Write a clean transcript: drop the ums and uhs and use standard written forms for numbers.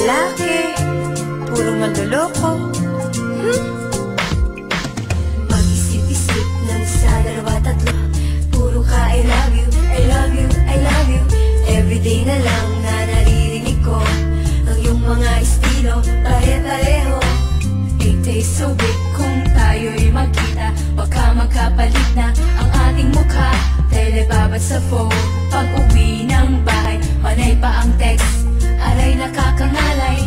lalaki, puro manloloko. Mag-isip-isip ng isa, dalawa, tatlo, puro ka I love you, I love you, I love you. Everyday na lang na naririnig ko ang iyong mga estilo, pare-pareho. It tastes so big kung tayo'y magkita, baka magkapalit na ang ating mukha. Telebabat sa phone, pag uwi ng bahay, panay pa ang text, aray nakakangalay.